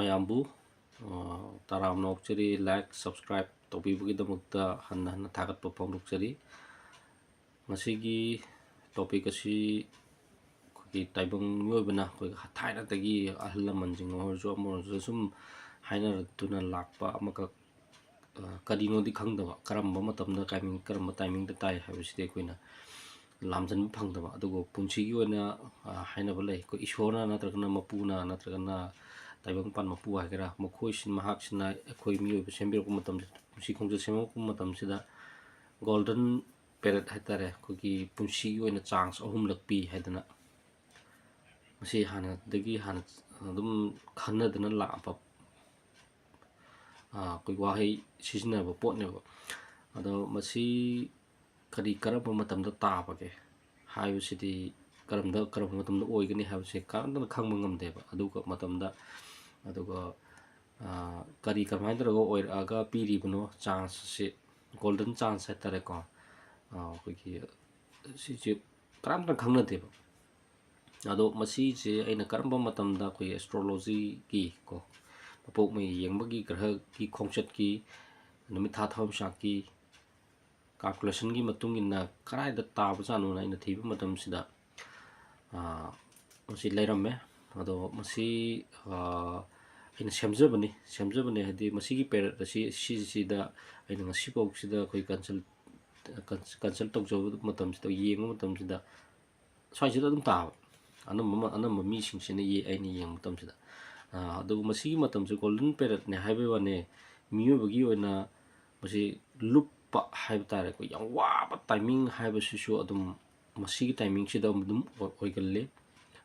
mayambu taram nokchari like subscribe tawbibugidamukta hanna thagatpa pawlukchari masigi topic asi ki taibang miyobana koi thaina tagi ahal lamanjing orjo amorjo sum haina tuna lakpa amaka kadino di khangdaba karamba matamda karamba timing da tai habiside koina lamjan phangdaba adugo punchigi oina haina balai ko ishona natragana mapuna natragana taibang pan mapu hagera mokhoi sin mahak sina khoi miyo sembir ko matam punchi khongja semo ko matam sida golden period haitare ko ki punchi oina chance ahum lakpi haidana masi hana dagi hana dum khanna dana la pa koi wahai sisina ba potne ba ado masi kari karamba matamda ta ba ke hayu sidi karamba matamda oigani hayu se karanda khangma ngamde ba aduga matamda aduga kari karmai dra go oir aga piri bano chance se golden chance haitare ko koi ki si je karamda khangna de ba ado masi je aina karamba matamda koi astrology ki ko pok mai yengbagi graha ki khongchat ki numit tha tham sha ki calculation gi matung inna karai da ta ba janu na ina thiba matam sida masi leiramme ado masi ina semjabani hadi masi gi per si da aina ngasi pok sida koi consult tok job matam sida yeng matam sida swai sida dum ta anam mi sing sine ye aini yeng matam sida adugu masigi matamse golden period ne haibe wane miyo bagi oina masi lupa haibe tare ko yang waba timing haibe sisu adum masigi timing sida dum oigalle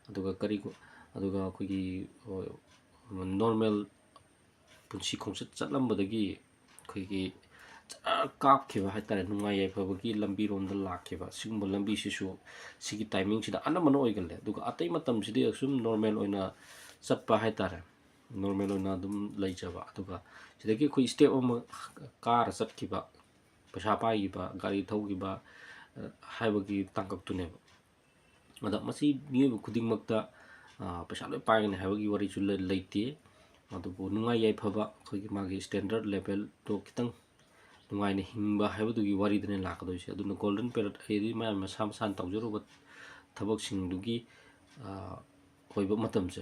aduga kari ko aduga kogi normal punchi khongset chatlambadagi kogi kap khiba haitare nungai yai phabagi lambi rom da lakhiba sigumba lambi sisu sigi timing sida anamano oigalle aduga atai matam sidi sum normal oina satpa haitare normal oina dum leijaba aduga sidagi khoi step ama car satkiba pasha paiba gari thaugiba haibagi tangkak tuneba ada masi niyo khuding makta pasha loi paigane haibagi wari chu leite adubu nungai yai phaba khogi magi standard level to kitang nungai ne hingba haibadugi wari dane lakadoi aduna golden period eri ma masam san tawjuru thabak sing dugi koiba matamse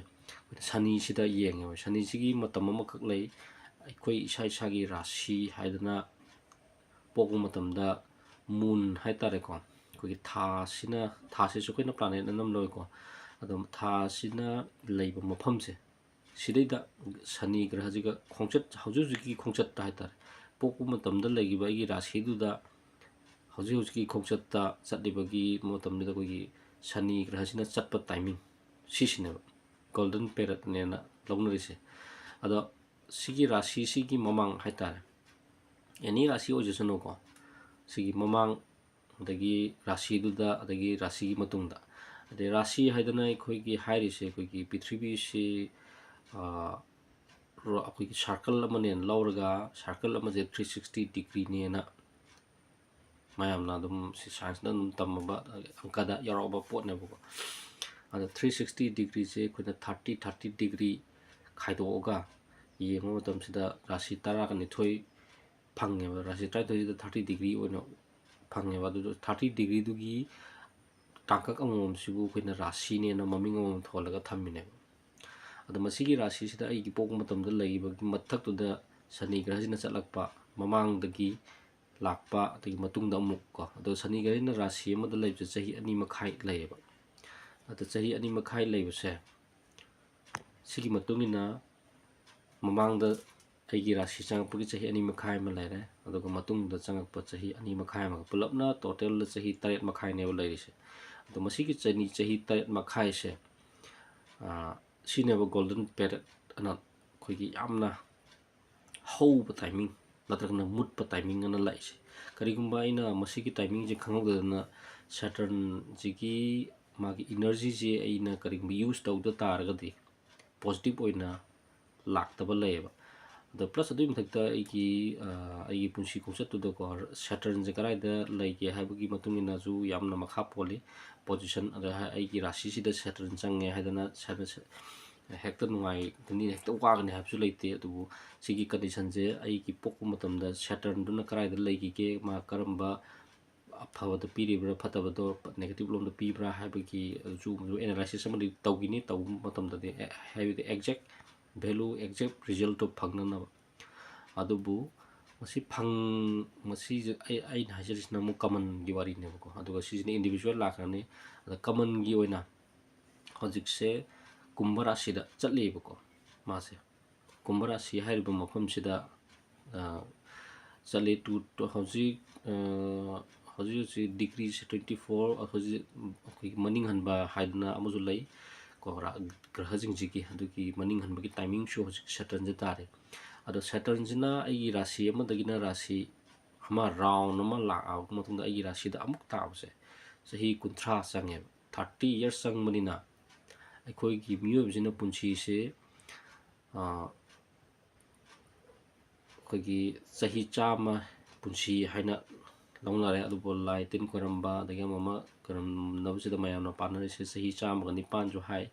sani sida yenge sani sigi matam amakak lei akhoi isagi rasi haidana poku matamda moon haitare ko kogi tha se su koina planet anam loi ko adum tha sina leiba mafamse sidaida sani grahajiga khongchat haujuji khongchat ta haitare poku matamda leigiba igi rasi duda hauji khongchat ta chatibagi matamda kogi sani grahasina chatpa timing sisine golden period nena lognarise ado sigi rasi sigi mamang haitare any rasi ojasano ko sigi mamang dagi rasi duda dagi rasi gi matungda ade rasi haidana khoi gi hairise khoi gi prithvi se ro khoi gi circle amanen lawraga circle amaje 360 degree nena mayamna dum si science na dum tamaba angkada yaroba potne bo ada 360 degree se koina 30 degree khaidoga yengo matam sida rasi tara kani thoi phangge rasi trai thoi 30 degree oina phangge ba 30 degree dugi tangkak amom sibu koina rasi ne na maming amom tholaga thammine ada masigi rasi sida ai gi pok matam da leiba gi mathak tu da sani grahajina chatlakpa mamang dagi lakpa tagi matungda amuk ko ado sani grahina rasi ma da leibje chahi ani makhai leiba ada chahi ani makhai leibse sigi matungina mamangda aigi rasi changpagi chahi ani makhai ma leire aduga matungda changakpa chahi ani makhai ma pulapna total chahi 3 makhai ne leirise ado masigi chahi 3 makhai se sine ba golden period ana khoigi yamna how timing natragna mood pa timing ana laise karigumba ina masigi timing je khangogdana saturn jigi magi energy je aina karigumba use tawda taragadi positive oina laktaba leiba the plus adu imthakta aigi punsi khongchat tu ko saturn je karai da leige haibagi matungina ju yamna makha poli position ada aigi rasi sida saturn change haidana hekta nungai gani hekta wagani habsu leite adubu sigi condition je ai ki pokku matamda Saturn duna karai da leigi ke ma karamba afabada piribra fatabado negative lom da pibra habiki ju analysis amadi tawgini taw matamda de habidi exact value exact result of phagnana adubu masi phang masi ai hajarisna mu common gi wari ne ko aduga si individual lakani ada common gi oina hojikse kumbha rashi da chatli ko mase kumbha rashi hariba mafam sida chale to hoji hoji degree 24 hoji maning hanba haidna amuju lai ko graha jingjigi adugi maning hanba gi timing show hoji Saturn je tare ado Saturn jina ai rashi amadagina rashi ama round ama la out matunda ai rashi da amuk taabse sahi kunthra sange 30 years sang manina ꯑꯩꯈꯣꯏꯒꯤ ꯃꯤꯑꯣꯏꯕꯁꯤꯅ ꯄꯨꯟꯁꯤꯁꯦ ꯑꯩꯈꯣꯏꯒꯤ ꯆꯍꯤ 100 ꯄꯨꯟꯁꯤ ꯍꯥꯏꯅ ꯂꯧꯅꯔꯦ ꯑꯗꯨꯕꯨ ꯂꯥꯏ ꯇꯤꯟ ꯈꯣꯏꯔꯝꯕ ꯑꯗꯒꯤ ꯑꯃ ꯈꯣꯏꯔꯝꯅꯕꯁꯤꯗ ꯃꯌꯥꯝꯅ ꯄꯥꯟꯅꯔꯤꯁꯦ ꯆꯍꯤ 109ꯁꯨ ꯍꯥꯏ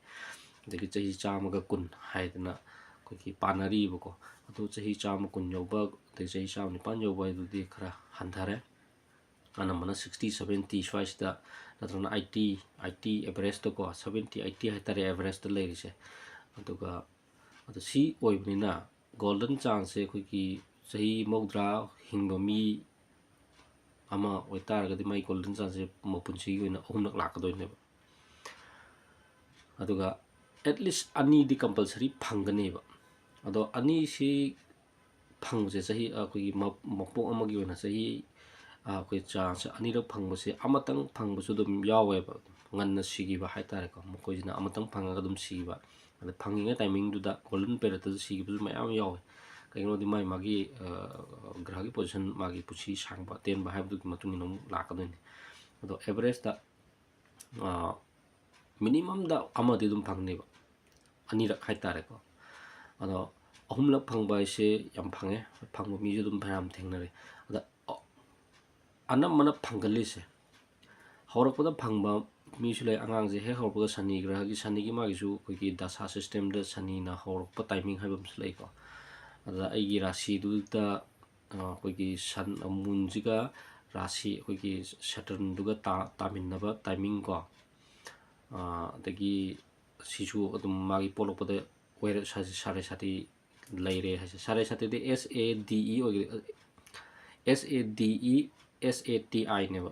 ꯑꯗꯒꯤ ꯆꯍꯤ 110 ꯍꯥꯏꯗꯅ ꯑꯩꯈꯣꯏꯒꯤ ꯄꯥꯟꯅꯔꯤꯕꯀꯣ ꯑꯗꯨ ꯆꯍꯤ 110 ꯌꯧꯕ ꯑꯗꯒꯤ ꯆꯍꯤ 109 ꯌꯧꯕ ꯍꯥꯏꯗꯨꯗꯤ ꯈꯔ ꯍꯟꯊꯔꯦ ꯑꯅꯝꯕꯅ 60 70 ꯁ꯭ꯋꯥꯏꯁꯤꯗ ꯅꯠꯇ꯭ꯔꯒꯅ 80 ꯑꯦꯚꯔꯦꯖꯇꯀꯣ 70 80 ꯍꯥꯏꯇꯥꯔꯦ ꯑꯦꯚꯔꯦꯖꯇ ꯂꯩꯔꯤꯁꯦ ꯑꯗꯨꯒ ꯑꯗꯨ ꯁꯤ ꯑꯣꯏꯕꯅꯤꯅ ꯒꯣꯜꯗꯟ ꯆꯥꯟꯁꯁꯦ ꯑꯩꯈꯣꯏꯒꯤ ꯆꯍꯤ 60 ꯍꯤꯡꯕ ꯃꯤ ꯑꯃ ꯑꯣꯏꯇꯥꯔꯒꯗꯤ ꯃꯥꯏ ꯒꯣꯜꯗꯟ ꯆꯥꯟꯁꯁꯦ ꯃꯄꯨꯟꯁꯤꯒꯤ ꯑꯣꯏꯅ 3ꯂꯛ ꯂꯥꯛꯀꯗꯣꯏꯅꯦꯕ ꯑꯗꯨꯒ ꯑꯦꯠꯂꯤꯁ 2ꯗꯤ ꯀꯝꯄꯜꯁꯔꯤ ꯐꯪꯒꯅꯦꯕ ꯑꯗꯣ 2ꯁꯤ ꯐꯪꯕꯁꯦ ꯆꯍꯤ ꯑꯩꯈꯣꯏꯒꯤ ꯃꯄꯣꯛ ꯑꯃꯒꯤ ꯑꯣꯏꯅ ꯆꯍꯤ ꯑꯩꯈꯣꯏ ꯆꯥꯟꯁ 2ꯔꯛ ꯐꯪꯕꯁꯦ ꯑꯃꯇꯪ ꯐꯪꯕꯁꯨ ꯑꯗꯨꯝ ꯌꯥꯎꯋꯦꯕ ꯉꯟꯅ ꯁꯤꯈꯤꯕ ꯍꯥꯏꯇꯥꯔꯦꯀꯣ ꯃꯈꯣꯏꯁꯤꯅ ꯑꯃꯇꯪ ꯐꯪꯉꯒ ꯑꯗꯨꯝ ꯁꯤꯈꯤꯕ ꯑꯗ ꯐꯪꯉꯤꯉꯩ ꯇꯥꯏꯃꯤꯡꯗꯨꯗ ꯒꯣꯜꯗꯟ ꯄꯦꯔꯤꯌꯗꯇꯁꯨ ꯁꯤꯈꯤꯕꯁꯨ ꯃꯌꯥꯝ ꯌꯥꯎꯋꯦ ꯀꯩꯒꯤꯅꯣꯗꯤ ꯃꯥꯒꯤ ꯒ꯭ꯔꯍꯒꯤ ꯄꯣꯖꯤꯁꯟ ꯃꯥꯒꯤ ꯄꯨꯟꯁꯤ ꯁꯥꯡꯕ ꯇꯦꯟꯕ ꯍꯥꯏꯕꯗꯨꯒꯤ ꯃꯇꯨꯡ ꯏꯟꯅ ꯑꯃꯨꯛ ꯂꯥꯛꯀꯗꯣꯏꯅꯤ ꯑꯗꯣ ꯑꯦꯚꯔꯦꯖꯇ ꯃꯤꯅꯤꯃꯝꯗ ꯑꯃꯗꯤ ꯑꯗꯨꯝ ꯐꯪꯅꯦꯕ 2ꯔꯛ ꯍꯥꯏꯇꯥꯔꯦꯀꯣ ꯑꯗꯣ 3ꯂꯛ ꯐꯪꯕ ꯍꯥꯏꯁꯦ ꯌꯥꯝ ꯐꯪꯉꯦ ꯐꯪꯕ ꯃꯤꯁꯨ ꯑꯗꯨꯝ ꯐꯅꯌꯥꯝ ꯊꯦꯡꯅꯔꯦ ꯑꯗ ꯑꯅꯝꯕꯅ ꯐꯪꯒꯜꯂꯤꯁꯦ ꯍꯧꯔꯛꯄꯗ ꯐꯪꯕ ꯃꯤꯁꯨ ꯂꯩ ꯑꯉꯥꯡꯁꯦ ꯍꯦꯛ ꯍꯧꯔꯛꯄꯗ ꯁꯅꯤꯒꯤ ꯃꯥꯒꯤꯁꯨ ꯑꯩꯈꯣꯏꯒꯤ ꯗꯁꯥ ꯁꯤꯁꯇꯦꯝꯗ ꯁꯅꯤꯅ ꯍꯧꯔꯛꯄ ꯇꯥꯏꯃꯤꯡ ꯍꯥꯏꯕ ꯑꯃꯁꯨ ꯂꯩꯀꯣ ꯑꯗꯨꯗ ꯑꯩꯒꯤ ꯔꯥꯁꯤꯗꯨꯗ ꯑꯩꯈꯣꯏꯒꯤ ꯁꯟ ꯃꯨꯟꯁꯤꯒ ꯔꯥꯁꯤ ꯑꯩꯈꯣꯏꯒꯤ ꯁꯦꯇꯔꯟꯗꯨꯒ ꯇꯥꯃꯤꯟꯅꯕ ꯇꯥꯏꯃꯤꯡ ꯀꯣ ꯑꯗꯒꯤ ꯁꯤꯁꯨ ꯑꯗꯨꯝ ꯃꯥꯒꯤ ꯄꯣꯛꯂꯛꯄꯗ ꯑꯣꯏꯔ ꯁꯥꯔꯦ ꯁꯥꯇꯤ ꯂꯩꯔꯦ ꯍꯥꯏꯁꯦ ꯁꯥꯔꯦ ꯁꯥꯇꯤꯗꯤ SADE ꯑꯣꯏꯒꯦ SADESATIꯅꯦꯕ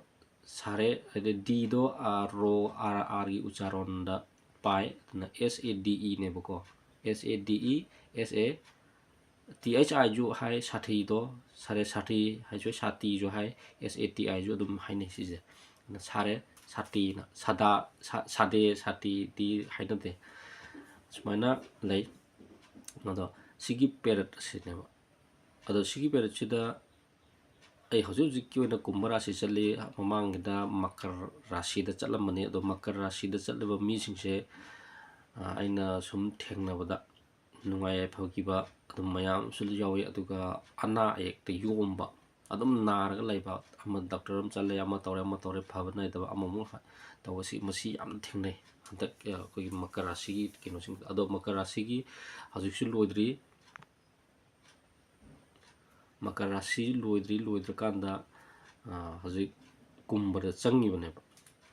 ꯁꯥꯔꯦ ꯍꯥꯏꯗꯤ ꯗꯤꯗꯣ RORRꯒꯤ ꯎꯆꯥꯔꯣꯟꯗ ꯄꯥꯏ ꯑꯗꯨꯅ SADEꯅꯦꯕꯀꯣ SADE SATHIꯁꯨ ꯍꯥꯏ ꯁꯥꯊꯤꯗꯣ ꯁꯥꯔꯦ ꯁꯥꯊꯤ ꯍꯥꯏꯁꯨ ꯁꯥꯇꯤꯁꯨ ꯍꯥꯏ SATIꯁꯨ ꯑꯗꯨꯝ ꯍꯥꯏꯅꯩ ꯁꯤꯁꯦ ꯁꯥꯔꯦ ꯁꯥꯇꯤꯅ ꯁꯥꯗꯦ ꯁꯥꯇꯤꯗꯤ ꯍꯥꯏꯅꯗꯦ ꯁꯨꯃꯥꯏꯅ ꯂꯩ ꯑꯗꯣ ꯁꯤꯒꯤ ꯄꯦꯔꯠ ꯑꯁꯤꯅꯦꯕ ꯑꯗꯣ ꯁꯤꯒꯤ ꯄꯦꯔꯠꯁꯤꯗ ꯑꯩ ꯍꯧꯖꯤꯛꯀꯤ ꯑꯣꯏꯅ ꯀꯨꯝꯚ ꯔꯥꯁꯤ ꯆꯠꯂꯤ ꯃꯃꯥꯡꯒꯤꯗ ꯃꯀꯔ ꯔꯥꯁꯤꯗ ꯆꯠꯂꯝꯕꯅꯤ ꯑꯗꯣ ꯃꯀꯔ ꯔꯥꯁꯤꯗ ꯆꯠꯂꯤꯕ ꯃꯤꯁꯤꯡꯁꯦ ꯑꯩꯅ ꯁꯨꯝ ꯊꯦꯡꯅꯕꯗ ꯅꯨꯡꯉꯥꯏ ꯌꯥꯏꯐꯈꯤꯕ ꯑꯗꯨꯝ ꯃꯌꯥꯝꯁꯨ ꯌꯥꯎꯋꯤ ꯑꯗꯨꯒ ꯑꯅꯥ ꯑꯌꯦꯛꯇ ꯌꯣꯝꯕ ꯑꯗꯨꯝ ꯅꯥꯔꯒ ꯂꯩꯕ ꯑꯃ ꯗꯣꯛꯇꯔ ꯑꯃ ꯆꯠꯂꯦ ꯑꯃ ꯇꯧꯔꯦ ꯐꯕ ꯅꯥꯏꯗꯕ ꯑꯃꯃꯨꯛ ꯇꯧꯕꯁꯤ ꯃꯁꯤ ꯌꯥꯝꯅ ꯊꯦꯡꯅꯩ ꯍꯟꯗꯛ ꯑꯩꯈꯣꯏꯒꯤ ꯃꯀꯔ ꯔꯥꯁꯤꯒꯤ ꯀꯩꯅꯣꯁꯤꯡ ꯑꯗꯣ ꯃꯀꯔ ꯔꯥꯁꯤꯒꯤ ꯍꯧꯖꯤꯛꯁꯨ ꯂꯣꯏꯗ꯭ꯔꯤ ꯃꯀꯔ ꯔꯥꯁꯤ ꯂꯣꯏꯗ꯭ꯔꯀꯥꯟꯗ ꯍꯧꯖꯤꯛ ꯀꯨꯝꯚꯗ ꯆꯪꯉꯤꯕꯅꯦꯕ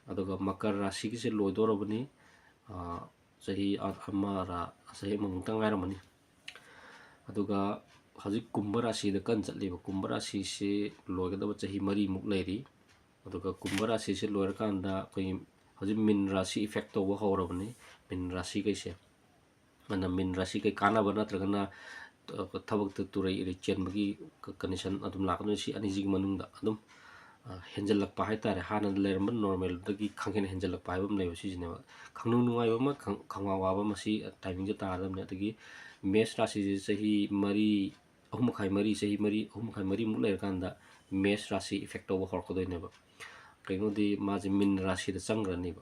ꯑꯗꯨꯒ ꯃꯀꯔ ꯔꯥꯁꯤꯒꯤꯁꯦ ꯂꯣꯏꯗꯣꯔꯕꯅꯤ ꯆꯍꯤ ꯑꯃꯃꯨꯛꯇꯪ ꯉꯥꯏꯔꯝꯃꯅꯤ ꯑꯗꯨꯒ ꯍꯧꯖꯤꯛ ꯀꯨꯝꯚ ꯔꯥꯁꯤꯗ ꯀꯟꯅ ꯆꯠꯂꯤꯕ ꯀꯨꯝꯚ ꯔꯥꯁꯤꯁꯤ ꯂꯣꯏꯒꯗꯕ ꯆꯍꯤ 3 ꯂꯩꯔꯤ ꯑꯗꯨꯒ ꯀꯨꯝꯚ ꯔꯥꯁꯤꯁꯤ ꯂꯣꯏꯔꯀꯥꯟꯗ ꯑꯩꯈꯣꯏꯒꯤ ꯍꯧꯖꯤꯛ ꯃꯤꯟ ꯔꯥꯁꯤ ꯏꯐꯦꯛ ꯇꯧꯕ ꯍꯧꯔꯕꯅꯤ ꯃꯤꯟ ꯔꯥꯁꯤꯈꯩꯁꯦ ꯑꯗꯨꯅ ꯃꯤꯟ ꯔꯥꯁꯤꯈꯩ ꯀꯥꯟꯅꯕ ꯅꯠꯇ꯭ꯔꯒꯅ ꯊꯕꯛꯇ ꯇꯨꯔꯩ ꯏꯔꯩ ꯆꯦꯟꯕꯒꯤ ꯀꯟꯗꯤꯁꯟ ꯑꯗꯨꯝ ꯂꯥꯛꯀꯗꯣꯏꯅꯤ ꯁꯤ ꯑꯅꯤꯁꯤꯒꯤ ꯃꯅꯨꯡꯗ ꯑꯗꯨꯝ ꯍꯦꯟꯖꯜꯂꯛꯄ ꯍꯥꯏꯇꯥꯔꯦ ꯍꯥꯟꯅ ꯂꯩꯔꯝꯕ ꯅꯣꯔꯃꯦꯜꯗꯒꯤ ꯈꯪꯍꯦꯟ ꯍꯦꯟꯖꯜꯂꯛꯄ ꯍꯥꯏꯕ ꯑꯃ ꯂꯩꯕ ꯁꯤꯁꯤꯅꯦꯕ ꯈꯪꯅꯨꯡ ꯅꯨꯡꯉꯥꯏꯕ ꯑꯃ ꯈꯪꯋꯥ ꯋꯥꯕ ꯃꯁꯤ ꯇꯥꯏꯃꯤꯡꯁꯦ ꯇꯥꯒꯗꯕꯅꯤ ꯑꯗꯒꯤ ꯃꯦꯁ ꯔꯥꯁꯤꯁꯦ ꯆꯍꯤ 3.5 ꯂꯩꯔꯀꯥꯟꯗ ꯃꯦꯁ ꯔꯥꯁꯤ ꯏꯐꯦꯛ ꯇꯧꯕ ꯍꯧꯔꯛꯀꯗꯣꯏꯅꯦꯕ ꯀꯩꯅꯣꯗꯤ ꯃꯥꯁꯦ ꯃꯤꯟ ꯔꯥꯁꯤꯗ ꯆꯪꯈ꯭ꯔꯅꯦꯕ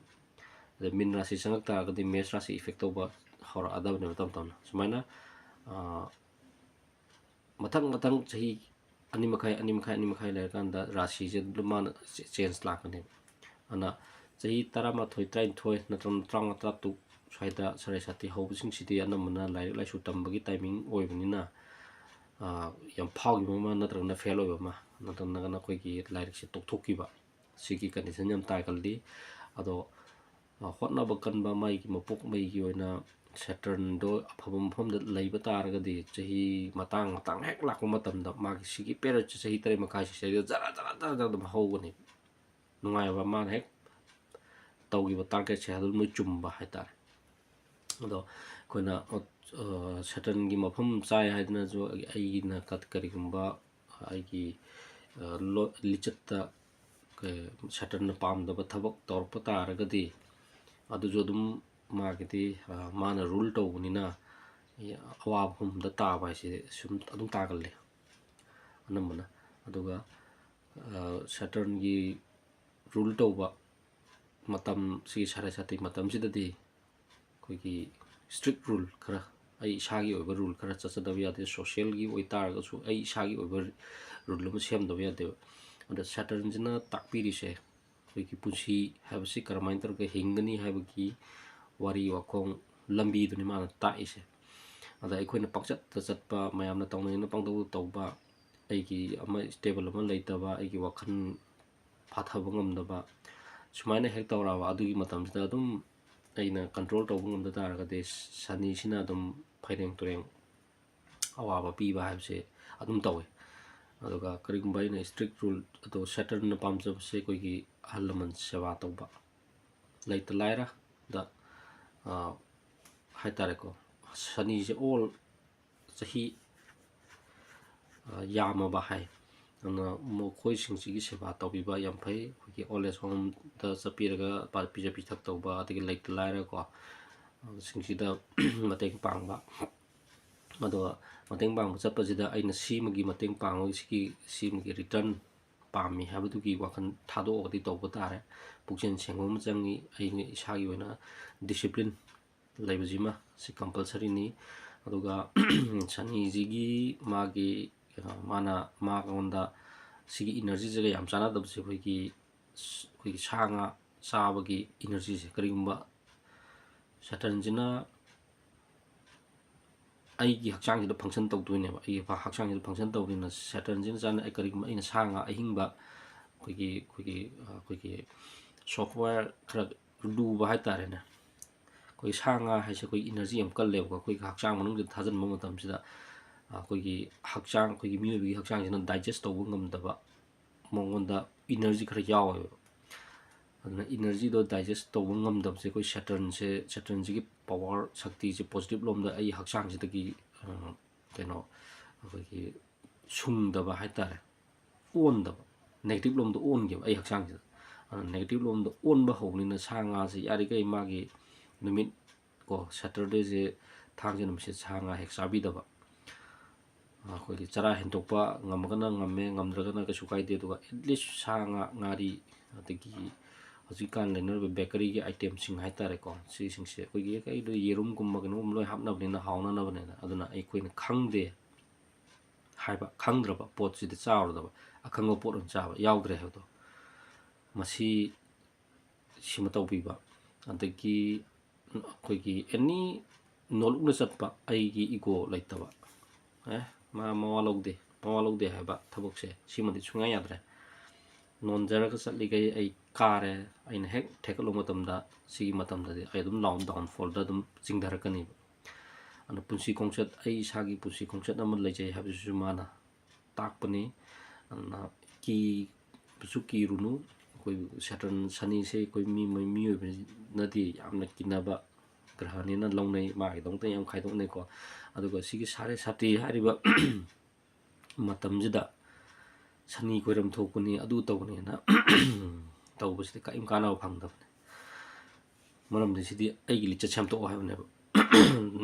ꯑꯗ ꯃꯤꯟ ꯔꯥꯁꯤ ꯆꯪꯉꯛ ꯇꯥꯔꯒꯗꯤ ꯃꯦꯁ ꯔꯥꯁꯤ ꯏꯐꯦꯛ ꯇꯧꯕ ꯍꯧꯔꯛꯑꯗꯕꯅꯦꯕ ꯇꯞ ꯇꯞꯅ ꯁꯨꯃꯥꯏꯅ ꯃꯊꯪ ꯆꯍꯤ 2.5 ꯂꯩꯔꯀꯥꯟꯗ ꯔꯥꯁꯤꯁꯦ ꯑꯗꯨꯝ ꯃꯥꯅ ꯆꯦꯟꯖ ꯂꯥꯛꯀꯅꯦꯕ ꯑꯗꯨꯅ ꯆꯍꯤ 11 12 ꯅꯠꯇ꯭ꯔꯒꯅ 15 16 ꯁ꯭ꯋꯥꯏꯗ ꯁꯔꯥꯏ ꯁꯥꯇꯤ ꯍꯧꯕꯁꯤꯡꯁꯤꯗꯤ ꯑꯅꯝꯕꯅ ꯂꯥꯏꯔꯤꯛ ꯂꯥꯏꯁꯨ ꯇꯝꯕꯒꯤ ꯇꯥꯏꯃꯤꯡ ꯑꯣꯏꯕꯅꯤꯅ ꯌꯥꯝ ꯐꯥꯎꯈꯤꯕ ꯑꯃ ꯅꯠꯇ꯭ꯔꯒꯅ ꯐꯦꯜ ꯑꯣꯏꯕ ꯑꯃ ꯅꯠꯇ꯭ꯔꯒꯅ ꯑꯩꯈꯣꯏꯒꯤ ꯂꯥꯏꯔꯤꯛꯁꯦ ꯇꯣꯛꯊꯣꯛꯈꯤꯕ ꯁꯤꯒꯤ ꯀꯟꯗꯤꯁꯟ ꯌꯥꯝ ꯇꯥꯒꯜꯂꯤ ꯑꯗꯣ ꯍꯣꯠꯅꯕ ꯀꯟꯕ ꯃꯥꯒꯤ ꯃꯄꯣꯛ ꯃꯩꯒꯤ ꯑꯣꯏꯅ ꯁꯦꯇꯔꯟꯗꯣ ꯑꯐꯕ ꯃꯐꯝꯗ ꯂꯩꯕ ꯇꯥꯔꯒꯗꯤ ꯆꯍꯤ ꯃꯇꯥꯡ ꯍꯦꯛ ꯂꯥꯛꯄ ꯃꯇꯝꯗ ꯃꯥꯒꯤ ꯁꯤꯒꯤ ꯄꯦꯔꯠꯁꯦ ꯆꯍꯤ 3.5 ꯁꯤꯗꯩꯗ ꯖꯔ ꯑꯗꯨꯝ ꯍꯧꯒꯅꯤ ꯅꯨꯡꯉꯥꯏꯕ ꯃꯥꯅ ꯍꯦꯛ ꯇꯧꯈꯤꯕ ꯇꯥꯔꯒꯦꯠꯁꯦ ꯑꯗꯨꯝ ꯂꯣꯏ ꯆꯨꯝꯕ ꯍꯥꯏꯇꯥꯔꯦ ꯑꯗꯣ ꯑꯩꯈꯣꯏꯅ ꯁꯦꯇꯔꯟꯒꯤ ꯃꯐꯝ ꯆꯥꯏ ꯍꯥꯏꯗꯅꯁꯨ ꯑꯩꯒꯤꯅ ꯀꯔꯤꯒꯨꯝꯕ ꯑꯩꯒꯤ ꯂꯤꯆꯠꯇ ꯁꯦꯇꯔꯟꯅ ꯄꯥꯝꯗꯕ ꯊꯕꯛ ꯇꯧꯔꯛꯄ ꯇꯥꯔꯒꯗꯤ ꯑꯗꯨꯁꯨ ꯑꯗꯨꯝ ꯃꯥꯒꯤꯗꯤ ꯃꯥꯅ ꯔꯨꯜ ꯇꯧꯕꯅꯤꯅ ꯑꯋꯥꯕꯝꯗ ꯇꯥꯕ ꯍꯥꯏꯁꯦ ꯁꯨꯝ ꯑꯗꯨꯝ ꯇꯥꯒꯜꯂꯤ ꯑꯅꯝꯕꯅ ꯑꯗꯨꯒ ꯁꯦꯇꯔꯟꯒꯤ ꯔꯨꯜ ꯇꯧꯕ ꯃꯇꯝ ꯁꯤꯒꯤ ꯁꯔꯥꯏ ꯁꯥꯇꯤ ꯃꯇꯝꯁꯤꯗꯗꯤ ꯑꯩꯈꯣꯏꯒꯤ ꯁ꯭ꯇ꯭ꯔꯤꯛ ꯔꯨꯜ ꯈꯔ ꯑꯩ ꯏꯁꯥꯒꯤ ꯑꯣꯏꯕ ꯔꯨꯜ ꯈꯔ ꯆꯠꯆꯗꯕ ꯌꯥꯗꯦ ꯁꯣꯁꯤꯌꯦꯜꯒꯤ ꯑꯣꯏꯇꯥꯔꯒꯁꯨ ꯑꯩ ꯏꯁꯥꯒꯤ ꯑꯣꯏꯕ ꯔꯨꯜ ꯑꯃ ꯁꯦꯝꯗꯕ ꯌꯥꯗꯦꯕ ꯑꯗ ꯁꯦꯇꯔꯟꯁꯤꯅ ꯇꯥꯛꯄꯤꯔꯤꯁꯦ ꯑꯩꯈꯣꯏꯒꯤ ꯄꯨꯟꯁꯤ ꯍꯥꯏꯕꯁꯤ ꯀꯔꯝꯍꯥꯏꯅ ꯇꯧꯔꯒ ꯍꯤꯡꯒꯅꯤ ꯍꯥꯏꯕꯒꯤ ꯋꯥꯔꯤ ꯋꯥꯈꯣꯡ ꯂꯝꯕꯤꯗꯨꯅꯤ ꯃꯥꯅ ꯇꯥꯛꯏꯁꯦ ꯑꯗ ꯑꯩꯈꯣꯏꯅ ꯄꯪꯆꯠꯇ ꯆꯠꯄ ꯃꯌꯥꯝꯅ ꯇꯧꯅꯩꯅ ꯄꯪꯇꯧꯗ ꯇꯧꯕ ꯑꯩꯒꯤ ꯑꯃ ꯁ꯭ꯇꯦꯕꯜ ꯑꯃ ꯂꯩꯇꯕ ꯑꯩꯒꯤ ꯋꯥꯈꯜ ꯐꯥꯊꯕ ꯉꯝꯗꯕ ꯁꯨꯃꯥꯏꯅ ꯍꯦꯛ ꯇꯧꯔꯛꯑꯕ ꯑꯗꯨꯒꯤ ꯃꯇꯝꯁꯤꯗ ꯑꯗꯨꯝ ꯑꯩꯅ ꯀꯟꯇ꯭ꯔꯣꯜ ꯇꯧꯕ ꯉꯝꯗ ꯇꯥꯔꯒꯗꯤ ꯁꯅꯤꯁꯤꯅ ꯑꯗꯨꯝ ꯐꯩꯔꯦꯡ ꯇꯨꯔꯦꯡ ꯑꯋꯥꯕ ꯄꯤꯕ ꯍꯥꯏꯕꯁꯦ ꯑꯗꯨꯝ ꯇꯧꯋꯤ ꯑꯗꯨꯒ ꯀꯔꯤꯒꯨꯝꯕ ꯑꯩꯅ ꯁ꯭ꯇ꯭ꯔꯤꯛ ꯔꯨꯜ ꯑꯗꯣ ꯁꯦꯇꯔꯟꯅ ꯄꯥꯝꯖꯕꯁꯦ ꯑꯩꯈꯣꯏꯒꯤ ꯑꯍꯜ ꯂꯃꯟ ꯁꯦꯕꯥ ꯇꯧꯕ ꯂꯩꯇ ꯂꯥꯏꯔꯗ ꯍꯥꯏꯇꯥꯔꯦꯀꯣ ꯁꯅꯤꯁꯦ ꯑꯣꯜ ꯆꯍꯤ ꯌꯥꯝꯃꯕ ꯍꯥꯏ ꯑꯗꯨꯅ ꯃꯈꯣꯏꯁꯤꯡꯁꯤꯒꯤ ꯁꯦꯕꯥ ꯇꯧꯕꯤꯕ ꯌꯥꯝ ꯐꯩ ꯑꯩꯈꯣꯏꯒꯤ ꯑꯣꯜ ꯑꯦꯖ ꯍꯣꯝꯗ ꯆꯠꯄꯤꯔꯒ ꯄꯤꯖ ꯄꯤꯊꯛ ꯇꯧꯕ ꯑꯗꯒꯤ ꯂꯩꯇ ꯂꯥꯏꯔꯀꯣ ꯁꯤꯡꯁꯤꯗ ꯃꯇꯦꯡ ꯄꯥꯡꯕ ꯑꯗꯣ ꯃꯇꯦꯡ ꯄꯥꯡꯕ ꯆꯠꯄꯁꯤꯗ ꯑꯩꯅ ꯁꯤꯃꯒꯤ ꯃꯇꯦꯡ ꯄꯥꯡꯕꯒꯤ ꯁꯤꯃꯒꯤ ꯔꯤꯇꯔꯟ ꯄꯥꯝꯃꯤ ꯍꯥꯏꯕꯗꯨꯒꯤ ꯋꯥꯈꯜ ꯊꯥꯗꯣꯛꯑꯒꯗꯤ ꯇꯧꯕ ꯇꯥꯔꯦ ꯄꯨꯛꯆꯦꯜ ꯁꯦꯡꯕ ꯑꯃ ꯆꯪꯉꯤ ꯑꯩꯅ ꯏꯁꯥꯒꯤ ꯑꯣꯏꯅ ꯗꯤꯁꯤꯄ꯭ꯂꯤꯟ ꯂꯩꯕꯁꯤꯃ ꯁꯤ ꯀꯝꯄꯜꯁꯔꯤꯅꯤ ꯑꯗꯨꯒ ꯁꯅꯤꯁꯤꯒꯤ ꯃꯥꯒꯤ ꯃꯉꯣꯟꯗ ꯁꯤꯒꯤ ꯏꯅꯔꯖꯤꯁꯤꯒ ꯌꯥꯝ ꯆꯥꯟꯅꯗꯕꯁꯦ ꯑꯩꯈꯣꯏꯒꯤ ꯁꯥ ꯉꯥ ꯆꯥꯕꯒꯤ ꯏꯅꯔꯖꯤꯁꯦ ꯀꯔꯤꯒꯨꯝꯕ ꯁꯦꯇꯔꯟꯁꯤꯅ ꯑꯩꯒꯤ ꯍꯛꯆꯥꯡꯁꯤꯗ ꯐꯪꯁꯟ ꯇꯧꯗꯣꯏꯅꯦꯕ ꯑꯩꯒꯤ ꯍꯛꯆꯥꯡꯁꯤꯗ ꯐꯪꯁꯟ ꯇꯧꯕꯅꯤꯅ ꯁꯦꯇꯔꯟꯁꯤꯅ ꯀꯔꯤꯒꯨꯝꯕ ꯑꯩꯅ ꯁꯥ ꯉꯥ ꯑꯍꯤꯡꯕ ꯑꯩꯈꯣꯏꯒꯤ ꯁꯣꯐꯋꯦꯌꯔ ꯈꯔ ꯂꯨꯕ ꯍꯥꯏꯇꯥꯔꯦꯅꯦ ꯑꯩꯈꯣꯏ ꯁꯥ ꯉꯥ ꯍꯥꯏꯁꯦ ꯑꯩꯈꯣꯏꯒꯤ ꯏꯅꯔꯖꯤ ꯌꯥꯝ ꯀꯜꯂꯦꯕꯀꯣ ꯑꯩꯈꯣꯏꯒꯤ ꯍꯛꯆꯥꯡ ꯃꯅꯨꯡꯗ ꯊꯥꯖꯤꯟꯕ ꯃꯇꯝꯁꯤꯗ ꯑꯩꯈꯣꯏꯒꯤ ꯃꯤꯑꯣꯏꯕꯒꯤ ꯍꯛꯆꯥꯡꯁꯤꯅ ꯗꯥꯏꯖꯦꯁ ꯇꯧꯕ ꯉꯝꯗꯕ ꯃꯉꯣꯟꯗ ꯏꯅꯔꯖꯤ ꯈꯔ ꯌꯥꯎꯋꯦꯕ ꯑꯗꯨꯅ ꯏꯅꯔꯖꯤꯗꯣ ꯗꯥꯏꯖꯦꯁ ꯇꯧꯕ ꯉꯝꯗꯕꯁꯦ ꯑꯩꯈꯣই ꯁꯦꯇꯔꯟꯁꯤꯒꯤ ꯄꯋꯥꯔ ꯁꯛꯇꯤꯁꯦ ꯄꯣꯖꯤꯇꯤꯞ ꯂꯣꯝꯗ ꯑꯩ ꯍꯛꯆꯥꯡꯁꯤꯗꯒꯤ ꯑꯩꯈꯣꯏꯒꯤ ꯁꯨꯡꯗꯕ ꯍꯥꯏꯇꯥꯔꯦ ꯑꯣꯟꯗꯕ ꯅꯦꯒꯦꯇꯤꯞ ꯂꯣꯝꯗ ꯑꯣꯟꯈꯤꯕ ꯑꯩ ꯍꯛꯆꯥꯡꯁꯤꯗ ꯅꯦꯒꯦꯇꯤꯞ ꯂꯣꯝꯗ ꯑꯣꯟꯕ ꯍꯧꯕꯅꯤꯅ ꯁꯥ ꯉꯥꯁꯦ ꯌꯥꯔꯤꯈꯩ ꯃꯥꯒꯤ ꯅꯨꯃꯤꯠ ꯁꯦꯇꯔꯗꯦꯁꯦ ꯊꯥꯡꯖ ꯅꯨꯃꯤꯠꯁꯦ ꯁꯥ ꯉꯥ ꯍꯦꯛ ꯆꯥꯕꯤꯗꯕ ꯑꯩꯈꯣꯏꯒꯤ ꯆꯔꯥ ꯍꯦꯟꯇꯣꯛꯄ ꯉꯝꯃꯒꯅ ꯉꯝꯃꯦ ꯉꯝꯗ꯭ꯔꯒꯅ ꯀꯩꯁꯨ ꯀꯥꯏꯗꯦ ꯑꯗꯨꯒ ꯑꯦꯠꯂꯤꯁ ꯁꯥ ꯉꯥ ꯉꯥꯔꯤ ꯑꯗꯒꯤ ꯍꯧꯖꯤꯛꯀꯥꯟ ꯂꯩꯅꯔꯤꯕ ꯕꯦꯀꯔꯤꯒꯤ ꯑꯥꯏꯇꯦꯝꯁꯤꯡ ꯍꯥꯏꯇꯥꯔꯦꯀꯣ ꯁꯤꯁꯤꯡꯁꯦ ꯑꯩꯈꯣꯏꯒꯤ ꯀꯩꯗ ꯌꯦꯔꯨꯝꯒꯨꯝꯕ ꯀꯩꯅꯣꯒꯨꯝꯕ ꯂꯣꯏ ꯍꯥꯞꯅꯕꯅꯤꯅ ꯍꯥꯎꯅꯅꯕꯅꯤꯅ ꯑꯗꯨꯅ ꯑꯩꯈꯣꯏꯅ ꯈꯪꯗꯦ ꯍꯥꯏꯕ ꯈꯪꯗ꯭ꯔꯕ ꯄꯣꯠꯁꯤꯗꯤ ꯆꯥꯔꯨꯗꯕ ꯑꯈꯪꯕ ꯄꯣꯠ ꯑꯣꯏꯅ ꯆꯥꯕ ꯌꯥꯎꯗ꯭ꯔꯦ ꯍꯥꯏꯕꯗꯣ ꯃꯁꯤ ꯁꯤꯃ ꯇꯧꯕꯤꯕ ꯑꯗꯒꯤ ꯑꯩꯈꯣꯏꯒꯤ ꯑꯦꯅꯤ ꯅꯣꯂꯨꯛꯅ ꯆꯠꯄ ꯑꯩꯒꯤ ꯏꯒꯣ ꯂꯩꯇꯕ ꯃꯋꯥ ꯂꯧꯗꯦ ꯍꯥꯏꯕ ꯊꯕꯛꯁꯦ ꯁꯤꯃꯗꯤ ꯁꯨꯡꯌꯥ ꯌꯥꯗ꯭ꯔꯦ ꯅꯣꯟꯖꯔꯒ ꯆꯠꯂꯤꯈꯩ ꯑꯩ ꯀꯥꯔꯦ ꯑꯩꯅ ꯍꯦꯛ ꯊꯦꯛꯀꯠꯂꯨꯕ ꯃꯇꯝꯗ ꯁꯤꯒꯤ ꯃꯇꯝꯗꯗꯤ ꯑꯩ ꯑꯗꯨꯝ ꯗꯥꯎꯟꯐꯣꯜꯗ ꯑꯗꯨꯝ ꯆꯤꯡꯊꯔꯛꯀꯅꯤꯕ ꯑꯗꯨꯅ ꯄꯨꯟꯁꯤ ꯈꯣꯡꯆꯠ ꯑꯩ ꯏꯁꯥꯒꯤ ꯄꯨꯟꯁꯤ ꯈꯣꯡꯆꯠ ꯑꯃ ꯂꯩꯖꯩ ꯍꯥꯏꯕꯁꯤꯁꯨ ꯃꯥꯅ ꯇꯥꯛꯄꯅꯤ ꯑꯗꯨꯅ ꯀꯤꯕꯁꯨ ꯀꯤꯔꯨꯅꯨ ꯑꯩꯈꯣꯏ ꯁꯦꯇꯔꯟ ꯁꯅꯤꯁꯦ ꯑꯩꯈꯣꯏ ꯃꯤꯑꯣꯏꯕꯅꯗꯤ ꯌꯥꯝꯅ ꯀꯤꯅꯕ ꯒ꯭ꯔꯍꯅꯤꯅ ꯂꯧꯅꯩ ꯃꯥꯒꯤꯗꯃꯛꯇ ꯌꯥꯝ ꯈꯥꯏꯗꯣꯛꯅꯩꯀꯣ ꯑꯗꯨꯒ ꯁꯤꯒꯤ ꯁꯥꯔꯦ ꯁꯥꯇꯤ ꯍꯥꯏꯔꯤꯕ ꯃꯇꯝꯁꯤꯗ ꯁꯅꯤ ꯈꯣꯏꯔꯝ ꯊꯣꯛꯄꯅꯤ ꯑꯗꯨ ꯇꯧꯕꯅꯦꯅ ꯇꯧꯕꯁꯤꯗꯤ ꯀꯔꯤꯝ ꯀꯥꯟꯅꯕ ꯐꯪꯗꯕꯅꯤ ꯃꯔꯝꯗꯤ ꯁꯤꯗꯤ ꯑꯩꯒꯤ ꯂꯤꯆꯠ ꯁꯦꯝꯗꯣꯛꯑꯣ ꯍꯥꯏꯕꯅꯦꯕ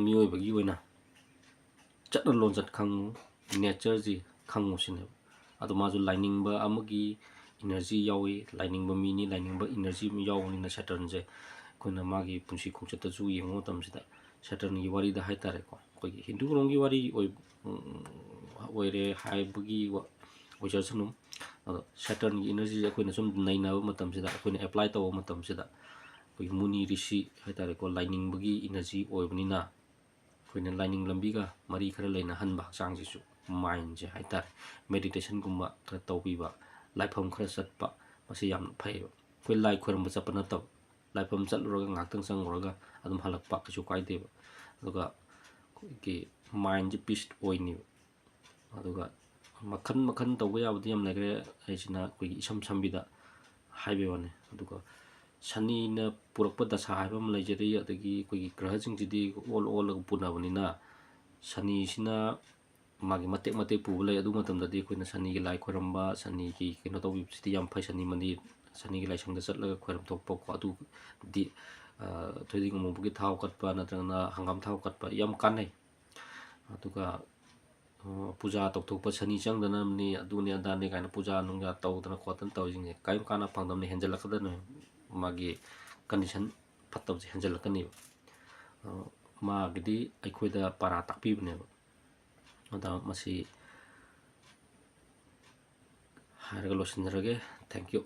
ꯃꯤꯑꯣꯏꯕꯒꯤ ꯑꯣꯏꯅ ꯆꯠꯅ ꯂꯣꯟꯆꯠ ꯈꯪꯉꯨ ꯅꯦꯆꯔꯁꯤ ꯈꯪꯉꯨ ꯁꯤꯅꯦꯕ ꯑꯗꯣ ꯃꯥꯁꯨ ꯂꯥꯏꯅꯤꯡꯕ ꯑꯃꯒꯤ ꯏꯅꯔꯖꯤ ꯌꯥꯎꯏ ꯂꯥꯏꯅꯤꯡꯕ ꯃꯤꯅꯤ ꯂꯥꯏꯅꯤꯡꯕ ꯏꯅꯔꯖꯤ ꯑꯃ ꯌꯥꯎꯕꯅꯤꯅ ꯁꯦꯇꯔꯟꯁꯦ ꯑꯩꯈꯣꯏꯅ ꯃꯥꯒꯤ ꯄꯨꯟꯁꯤ ꯈꯣꯡꯆꯠꯇꯁꯨ ꯌꯦꯡꯕ ꯃꯇꯝꯁꯤꯗ ꯁꯦꯇꯔꯟꯒꯤ ꯋꯥꯔꯤꯗ ꯍꯥꯏꯇꯥꯔꯦꯀꯣ ꯑꯩꯈꯣꯏꯒꯤ ꯍꯤꯟꯗꯨꯔꯣꯝꯒꯤ ꯋꯥꯔꯤ ꯑꯣꯏꯔꯦ ꯍꯥꯏꯕꯒꯤ ꯑꯣꯏꯖꯁꯅꯨ ꯑꯗꯣ ꯁꯦꯇꯔꯟꯒꯤ ꯏꯅꯔꯖꯤꯁꯦ ꯑꯩꯈꯣꯏꯅ ꯁꯨꯝ ꯅꯩꯅꯕ ꯃꯇꯝꯁꯤꯗ ꯑꯩꯈꯣꯏꯅ ꯑꯦꯄ꯭ꯂꯥꯏ ꯇꯧꯕ ꯃꯇꯝꯁꯤꯗ ꯑꯩꯈꯣꯏꯒꯤ ꯃꯨꯅꯤ ꯔꯤꯁꯤ ꯍꯥꯏꯇꯥꯔꯦꯀꯣ ꯂꯥꯏꯅꯤꯡꯕꯒꯤ ꯏꯅꯔꯖꯤ ꯑꯣꯏꯕꯅꯤꯅ ꯑꯩꯈꯣꯏꯅ ꯂꯥꯏꯅꯤꯡ ꯂꯝꯕꯤꯒ ꯃꯔꯤ ꯈꯔ ꯂꯩꯅꯍꯟꯕ ꯍꯛꯆꯥꯡꯁꯤꯁꯨ ꯃꯥꯏꯟꯁꯦ ꯍꯥꯏꯇꯥꯔꯦ ꯃꯦꯗꯤꯇꯦꯁꯟꯒꯨꯝꯕ ꯈꯔ ꯇꯧꯕꯤꯕ ꯂꯥꯏꯐꯝ ꯈꯔ ꯆꯠꯄ ꯃꯁꯤ ꯌꯥꯝꯅ ꯐꯩꯌꯦꯕ ꯑꯩꯈꯣꯏ ꯂꯥꯏ ꯈꯣꯏꯔꯝꯕ ꯆꯠꯄ ꯅꯠꯇꯕ ꯂꯥꯏꯐꯝ ꯆꯠꯂꯨꯔꯒ ꯉꯥꯏꯍꯥꯛꯇꯪ ꯆꯪꯉꯨꯔꯒ ꯑꯗꯨꯝ ꯍꯜꯂꯛꯄ ꯀꯩꯁꯨ ꯀꯥꯏꯗꯦꯕ ꯑꯗꯨꯒ ꯑꯩꯈꯣꯏꯒꯤ ꯃꯥꯏꯟꯁꯦ ꯄꯤꯁ ꯑꯣꯏꯅꯦꯕ ꯑꯗꯨꯒ ꯃꯈꯟ ꯃꯈꯟ ꯇꯧꯕ ꯌꯥꯕꯗꯤ ꯌꯥꯝ ꯂꯩꯈ꯭ꯔꯦ ꯑꯩꯁꯤꯅ ꯑꯩꯈꯣꯏꯒꯤ ꯏꯁꯝ ꯁꯝꯕꯤꯗ ꯍꯥꯏꯕꯩ ꯋꯥꯅꯤ ꯑꯗꯨꯒ ꯁꯅꯤꯅ ꯄꯨꯔꯛꯄ ꯗꯁꯥ ꯍꯥꯏꯕ ꯑꯃ ꯂꯩꯖꯔꯤ ꯑꯗꯒꯤ ꯑꯩꯈꯣꯏꯒꯤ ꯒ꯭ꯔꯍꯁꯤꯡꯁꯤꯗꯤ ꯑꯣꯜꯂꯒ ꯄꯨꯅꯕꯅꯤꯅ ꯁꯅꯤꯁꯤꯅ ꯃꯥꯒꯤ ꯃꯇꯦꯛ ꯃꯇꯦꯛ ꯄꯨꯕ ꯂꯩ ꯑꯗꯨ ꯃꯇꯝꯗꯗꯤ ꯑꯩꯈꯣꯏꯅ ꯁꯅꯤꯒꯤ ꯂꯥꯏ ꯈꯣꯏꯔꯝꯕ ꯁꯅꯤꯒꯤ ꯀꯩꯅꯣ ꯇꯧꯕꯤꯕꯁꯤꯗꯤ ꯌꯥꯝ ꯐꯩ ꯁꯅꯤ ꯃꯟꯗꯤꯔ ꯁꯅꯤꯒꯤ ꯂꯥꯏꯁꯪꯗ ꯆꯠꯂꯒ ꯈꯣꯏꯔꯝ ꯊꯣꯛꯄ ꯑꯗꯨꯗꯤ ꯊꯣꯏꯗꯤꯡ ꯑꯃꯨꯕꯒꯤ ꯊꯥꯎ ꯀꯠꯄ ꯅꯠꯇ꯭ꯔꯒꯅ ꯍꯪꯒꯥꯝ ꯊꯥꯎ ꯀꯠꯄ ꯌꯥꯝ ꯀꯥꯟꯅꯩ ꯑꯗꯨꯒ ꯄꯨꯖꯥ ꯇꯧꯊꯣꯛꯄ ꯁꯅꯤ ꯆꯪꯗꯅꯕꯅꯤ ꯑꯗꯨꯅꯤ ꯑꯗꯥꯅꯤ ꯀꯥꯏꯅ ꯄꯨꯖꯥ ꯅꯨꯡꯖꯥ ꯇꯧꯗꯅ ꯈꯣꯠꯇꯅ ꯇꯧꯔꯤꯁꯤꯡꯁꯦ ꯀꯔꯤꯝ ꯀꯥꯟꯅ ꯐꯪꯗꯕꯅꯤ ꯍꯦꯟꯖꯜꯂꯛꯀꯗꯕꯅꯤ ꯃꯥꯒꯤ ꯀꯟꯗꯤꯁꯟ ꯐꯠꯇꯕꯁꯦ ꯍꯦꯟꯖꯜꯂꯛꯀꯅꯦꯕ ꯃꯥꯒꯤꯗꯤ ꯑꯩꯈꯣꯏꯗ ꯄꯔꯥ ꯇꯥꯛꯄꯤꯕꯅꯦꯕ ꯑꯗ ꯃꯁꯤ ꯍꯥꯏꯔꯒ ꯂꯣꯏꯁꯤꯟꯖꯔꯒꯦ ꯊꯦꯡꯛ ꯌꯨ